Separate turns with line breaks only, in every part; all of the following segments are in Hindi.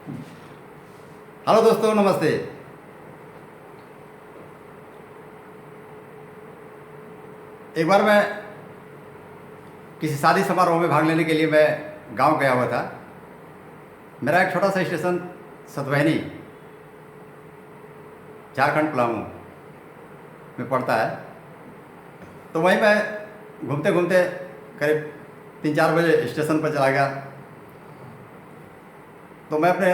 हेलो दोस्तों, नमस्ते। एक बार मैं किसी शादी समारोह में भाग लेने के लिए मैं गांव गया हुआ था। मेरा एक छोटा सा स्टेशन सतवहनी, झारखंड पलामू में पड़ता है। तो वहीं मैं घूमते घूमते करीब 3-4 बजे स्टेशन पर चला गया। तो मैं अपने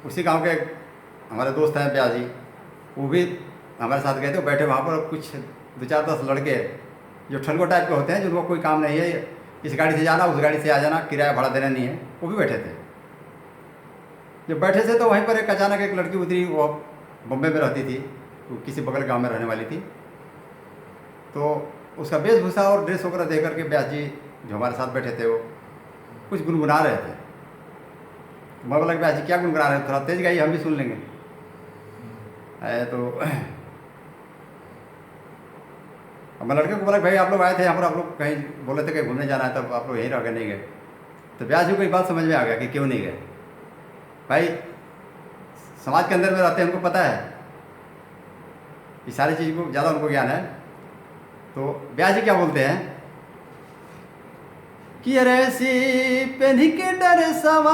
उसी गांव के हमारे दोस्त हैं ब्यास जी, वो भी हमारे साथ गए थे। बैठे वहाँ पर कुछ 2-4-10 लड़के जो ठनगो टाइप के होते हैं, जिनको कोई काम नहीं है, इस गाड़ी से जाना उस गाड़ी से आ जाना, किराया भाड़ा देना नहीं है, वो भी बैठे थे। जब बैठे थे तो वहीं पर एक अचानक एक लड़की उतरी। वो बम्बई में रहती थी, वो किसी बगल गांव में रहने वाली थी। तो उसका वेशभूषा और ड्रेस वगैरह देख करके ब्यास जी जो हमारे साथ बैठे थे वो कुछ गुनगुना रहे थे। मैं बोला कि ब्यास जी क्या गुनगुना रहे हैं, थोड़ा तेज गाइए, हम भी सुन लेंगे। तो अब मैं लड़के को बोला कि भाई आप लोग आए थे यहाँ पर, आप लोग कहीं बोले थे कि घूमने जाना है, तब आप लोग यहीं रह गए, नहीं गए। तो ब्यास जी को एक बात समझ में आ गया कि क्यों नहीं गए। भाई समाज के अंदर में रहते हैं, हमको पता है कि सारी चीज़ को ज़्यादा उनको ज्ञान है। तो ब्यास जी क्या बोलते हैं कि अरे सी पेन्ही के डर सवा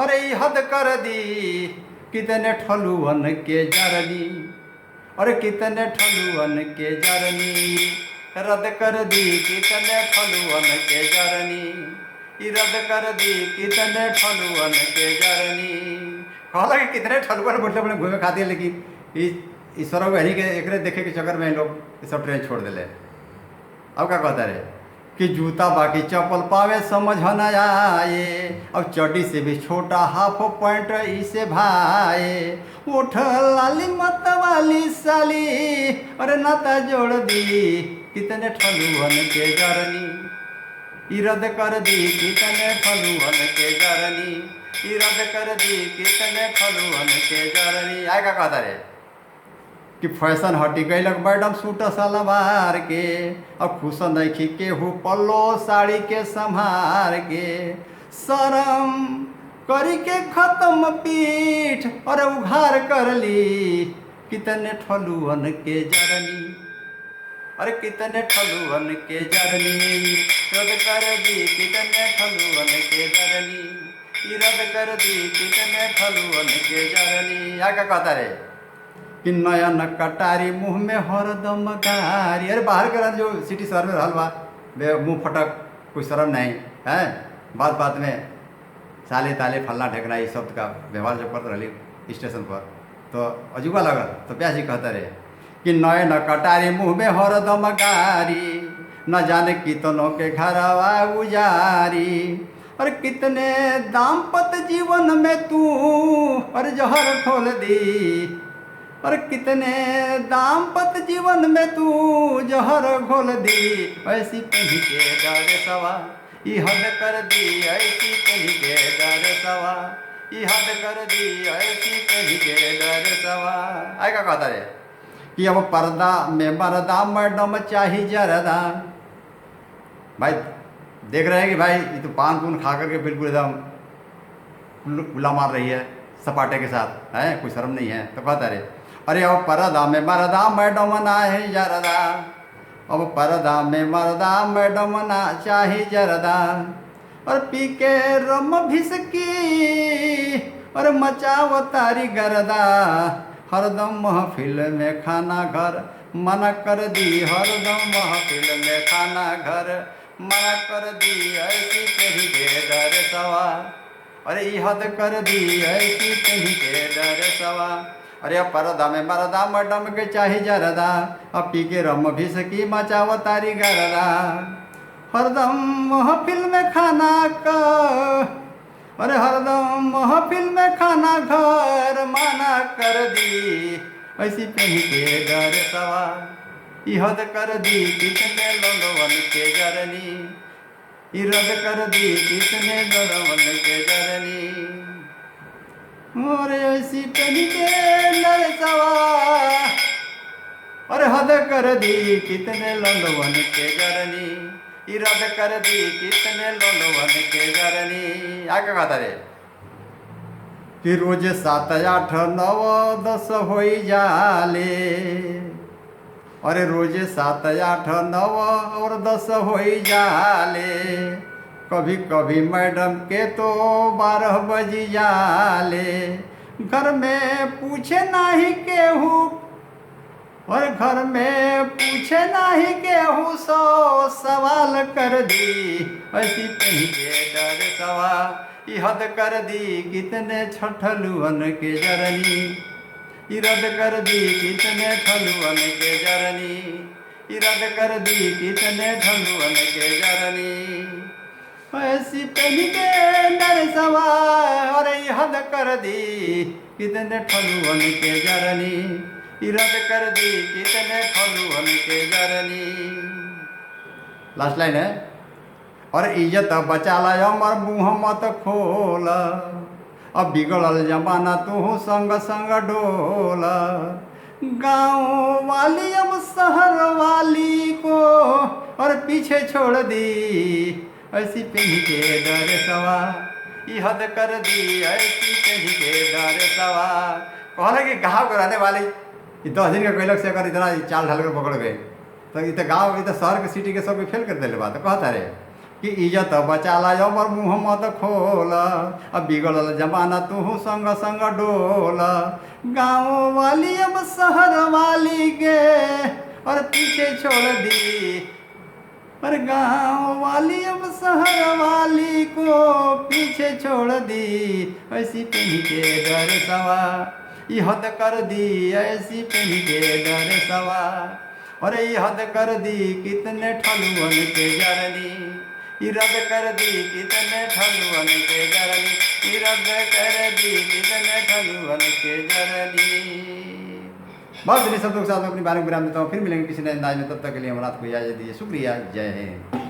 अरे हद कर दी कितने ठलुअन के जरनी, अरे कितने ठलुअन के जरनी, रद्द कर दी कितने ठलुअन के जरनी, रद्द कर दी कितने ठलुअन के जरनी। कहला कि कितने ठलुअन बोलते अपने घूमे खाती है, लेकिन ईश्वर वही के एक देखे के चक्कर में लोग सब ट्रेन छोड़ दिले। अब क्या कहता रे कि जूता बाकी चप्पल पावे समझ न आए, अब चड्डी से भी छोटा हाफ पैंट इसे भाए, उठ लाली मत वाली साली अरे नाता जोड़ दी कितने ठलुअन के जरनी, रद्द कर दी कितने ठलुअन के जरनी, रद्द कर दी कितने ठलुअन के जरनी। आएगा कहता रे कि फैशन हटी गईलक मैडम सूट सलवार के, अब खुश नहीं केहू पल्लो साड़ी के संभार के, शरम करी के खत्म पीठ और उघार कर ली कितने ठलुअन के जरनी, अरे कितने ठलुअन के जरनी, रद्द कर दी कितने ठलुअन के जरनी, रद्द कर दी कितने ठलुअन के जरनी। क्या कहता रे कि नयन कटारी मुँह में हरदम गारी, अरे बाहर के जो सिटी शहर में रहल बा मुँह फटक, कोई शर्म नहीं है, बात बात में साले ताले फलना ढेकना इस शब्द का व्यवहार जो करते रही स्टेशन पर, तो अजूबा लगल। तो प्यासी कहता रहे कि नयन कटारी मुँह में हरदम गारी, न जाने कितनों के घरवा उजारी, और कितने दाम्पत्य जीवन में तू और जहर खोल दी, और कितने दाम्पत्य जीवन में तू जहर घोल दी, ऐसी कहीं के डर सवा हद कर दी, ऐसी कहीं के डर सवा हद कर दी, ऐसी कहीं के डर सवा। आएगा कहता है कि अब पर्दा में मर्दा मैडम चाही जरदा। भाई देख रहे हैं कि भाई ये तो पान पून खा करके बिल्कुल एकदम गुला मार रही है सपाटे के साथ, है कोई शर्म नहीं है। तो कहता रहे अरे अब पर्दा में मर्दा मैडम ना है जरदा, अब पर्दा में मर्दा मैडम ना चाही जरदा, और पी के रम भिसकी और मचाव तारी गरदा, हरदम महफिल में खाना घर मना कर दी, हरदम महफिल में खाना घर मना कर दी, ऐसी कहीं के डर सवा, अरे हद कर दी ऐसी कहीं के डर सवा, अरे पर्दा में मर्दा मैडम के चाही जरदा, अब पी के रम भी सकी मचाव तारी गरदा, हरदम महफिल में खाना का, अरे हरदम महफिल में खाना घर मना कर दी, ऐसी कहीं के डर सवा हद कर दी कितने लोगवन के जरनी, रद्द कर दी कितने लोगवन के जरनी, अरे ऐसी कहीं के डर सवा अरे हद कर दी कितने लोगवन के जरनी, रद्द कर दी कितने लोगवन के जरनी। आगे कहता रे कि रोज 7 8 9 10 हो जाले। अरे रोज 7 8 9 और 10 हो जाले। कभी कभी मैडम के तो 12 बज जाले। घर में पूछे नाही केहू, और घर में पूछे नाही केहू, 100 सवाल कर दी। ऐसी कहीं के डर सवा ई हद कर दी, कितने छठलुअन के जरनी। ई रद कर दी कितने ठलुअन के जरनी। ई रद कर दी कितने ठलुअन के जरनी। ऐसी पहनी के डर सवा और ई हद कर दी, कितने ठलुअन के जरनी। ई रद कर दी कितने ठलुअन के जरनी। लास्ट लाइन है। और इज्जत बचाला अमर मुँह मत खोल। अब बिगड़ल जमाना तू संग संग डोल। गाँव वाली अब शहर वाली को और पीछे छोड़ दी। ऐसी पीढ़ी के डर सवा ई हद कर दी। ऐसी पीढ़ी के डर सवा कहला कि गाँव के रहने वाले 10 दिन के कैलक से अगर इतना चाल ढाल कर पकड़ गए तो इत गाँव इत शहर के सिटी के सब फेल कर दिले बात। कहता रे कि इज्जत बचाला अमर मुँह मत खोल। अब बिगड़ल जमाना तू संग संग डोल। गाँव वाली अब शहर वाली के और पीछे छोड़ दी। पर गाँव वाली अब शहर वाली को पीछे छोड़ दी। ऐसी पीढ़ी के डर सवा ई हद कर दी। ऐसी पीढ़ी के डर सवा और ई हद कर दी, कितने ठलुअन के जरनी। ई रद कर दी कितने ठलुअन के जरनी। ई रद कर दी कितने ठलुअन के जरनी। बहुत दिली शब्दों के साथ मैं अपनी बारे में विराम देता हूँ। फिर मिलेंगे किसी नए अंदाज में, तब तक के लिए हमारा आपको इजाजत दीजिए। शुक्रिया, जय हिंद।